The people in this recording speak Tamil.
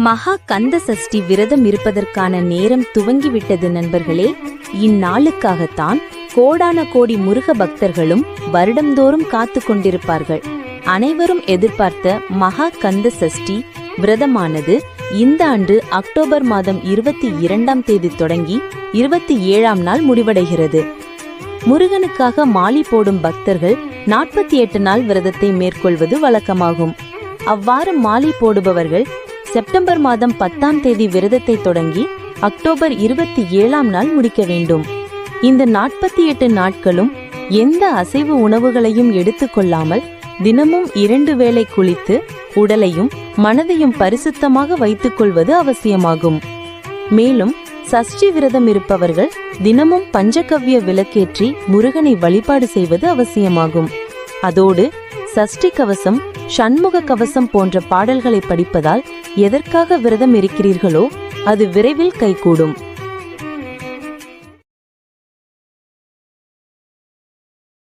மகா கந்த சஷ்டி விரதம் இருப்பதற்கான நேரம் துவங்கிவிட்டது நண்பர்களே. இந்நாளுக்காகத்தான் கோடான கோடி முருக பக்தர்களும் வருடந்தோறும் காத்து கொண்டிருப்பார்கள். அனைவரும் எதிர்பார்த்த மகா கந்த சஷ்டி விரதமானது இந்த ஆண்டு அக்டோபர் மாதம் 22ஆம் தேதி தொடங்கி 27ஆம் நாள் முடிவடைகிறது. முருகனுக்காக மாலை போடும் பக்தர்கள் 48 நாள் விரதத்தை மேற்கொள்வது வழக்கமாகும். அவ்வாறு மாலை போடுபவர்கள் செப்டம்பர் மாதம் 10ஆம் தேதி விரதத்தை தொடங்கி அக்டோபர் 27ஆம் நாள் முடிக்க வேண்டும். இந்த 48 நாட்களும் எந்த அசைவ உணவுகளையும் எடுத்துக்கொள்ளாமல் தினமும் 2 வேளை குளித்து உடலையும் மனதையும் பரிசுத்தமாக வைத்துக் கொள்வது அவசியமாகும். மேலும் சஷ்டி விரதம் இருப்பவர்கள் தினமும் பஞ்சகவ்ய விளக்கேற்றி முருகனை வழிபாடு செய்வது அவசியமாகும். அதோடு சஷ்டி கவசம், சண்முக கவசம் போன்ற பாடல்களை படிப்பதால் எதற்காக விரதம் இருக்கிறீர்களோ அது விரைவில் கைகூடும்.